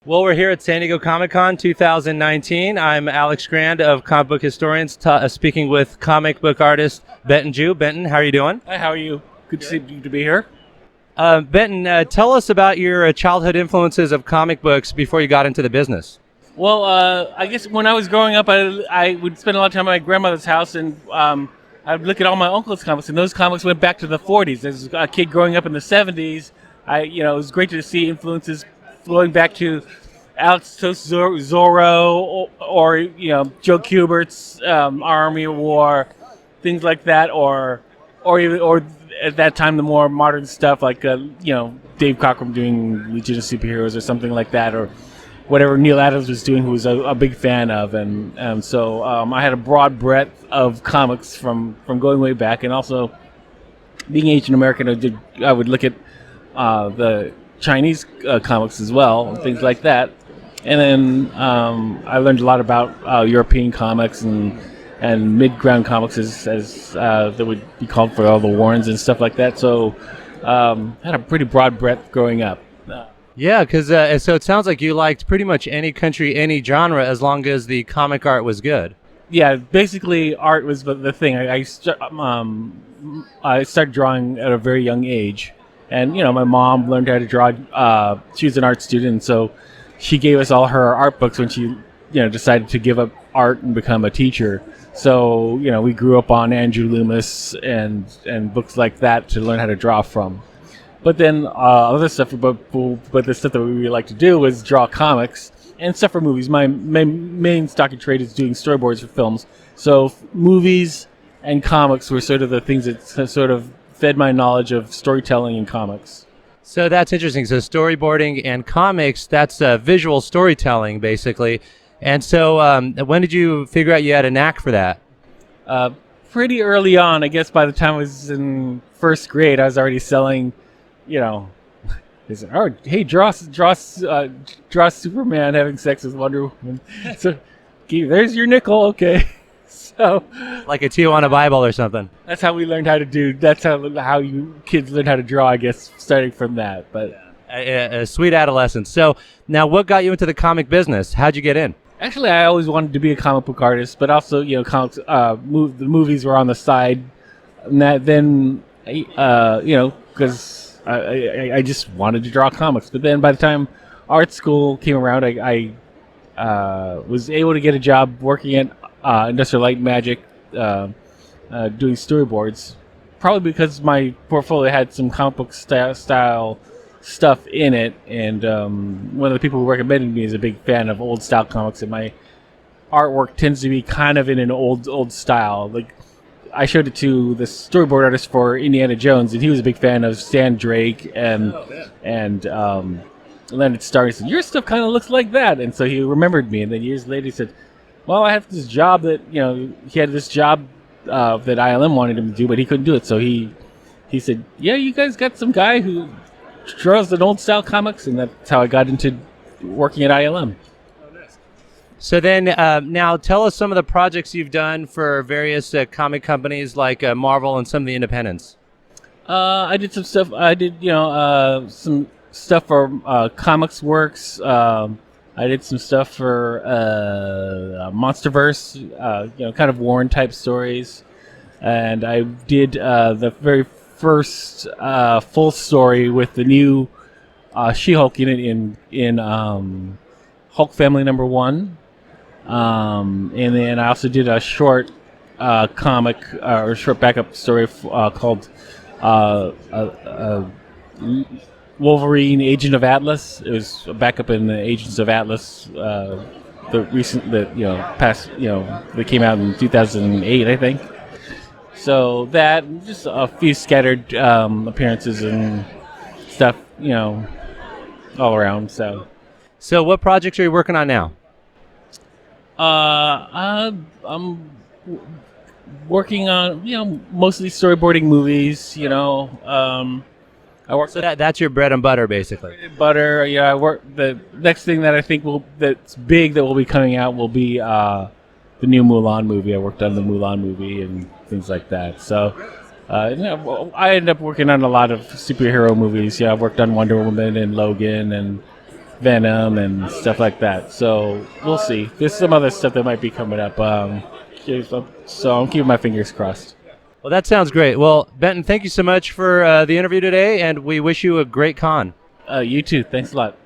Well, we're here at San Diego Comic-Con 2019. I'm Alex Grand of Comic Book Historians, speaking with comic book artist Benton Jew. Benton, how are you doing? Hi, how are you? Good to see you to be here. Benton, tell us about your childhood influences of comic books before you got into the business. Well, I guess when I was growing up, I would spend a lot of time at my grandmother's house, and I'd look at all my uncle's comics, and those comics went back to the 40s. As a kid growing up in the 70s, it was great to see influences flowing back to Alex Zorro or Joe Kubert's Army of War, things like that, or at that time the more modern stuff like Dave Cockrum doing Legion of Superheroes or something like that, or whatever Neil Adams was doing, who was a big fan of, and so I had a broad breadth of comics from going way back, and also being Asian American, I would look at the Chinese comics as well, and things like that. And then I learned a lot about European comics and mid-ground comics, as that would be called, for all the Warrens and stuff like that. So had a pretty broad breadth growing up. Yeah, because so it sounds like you liked pretty much any country, any genre, as long as the comic art was good. Yeah, basically art was the thing. I started drawing at a very young age. And, my mom learned how to draw. She was an art student, so she gave us all her art books when she, decided to give up art and become a teacher. So, we grew up on Andrew Loomis and books like that to learn how to draw from. But then other stuff, but the stuff that we really like to do was draw comics and stuff for movies. My main stock and trade is doing storyboards for films. So movies and comics were sort of the things that sort of fed my knowledge of storytelling and comics. So that's interesting. So storyboarding and comics, that's visual storytelling, basically. And so when did you figure out you had a knack for that? Pretty early on. I guess by the time I was in first grade, I was already selling, they said, "Oh, hey, draw Superman having sex with Wonder Woman." So there's your nickel, okay. So, like a Tijuana Bible or something. That's how we learned how to do. That's how you kids learn how to draw, I guess, starting from that. But a sweet adolescence. So now, what got you into the comic business? How'd you get in? Actually, I always wanted to be a comic book artist, but also, comics. The movies were on the side, and then because I just wanted to draw comics. But then by the time art school came around, I was able to get a job working at Industrial Light and Magic, doing storyboards, probably because my portfolio had some comic book style stuff in it, and one of the people who recommended me is a big fan of old style comics, and my artwork tends to be kind of in an old style. Like, I showed it to the storyboard artist for Indiana Jones, and he was a big fan of Stan Drake and Leonard Starr. He said, "Your stuff kind of looks like that," and so he remembered me. And then years later, he said, "Well, I have this job that he had this job that ILM wanted him to do, but he couldn't do it." So he said, "Yeah, you guys got some guy who draws an old style comics," and that's how I got into working at ILM. So then, now tell us some of the projects you've done for various comic companies like Marvel and some of the independents. I did some stuff. I did some stuff for Comics Works. I did some stuff for Monsterverse, kind of Warren type stories, and I did the very first full story with the new She-Hulk in it in Hulk Family #1, and then I also did a short comic or short backup story called Wolverine, Agent of Atlas. It was a backup in the Agents of Atlas, they came out in 2008, I think. So that, just a few scattered appearances and stuff, all around. So what projects are you working on now? I'm working on, mostly storyboarding movies. I work. So that's your bread and butter, basically. Butter. I work. The next thing that I think that's big that will be coming out will be the new Mulan movie. I worked on the Mulan movie and things like that. So I ended up working on a lot of superhero movies. Yeah, I've worked on Wonder Woman and Logan and Venom and stuff like that. So we'll see. There's some other stuff that might be coming up. So I'm keeping my fingers crossed. Well, that sounds great. Well, Benton, thank you so much for the interview today, and we wish you a great con. You too. Thanks a lot.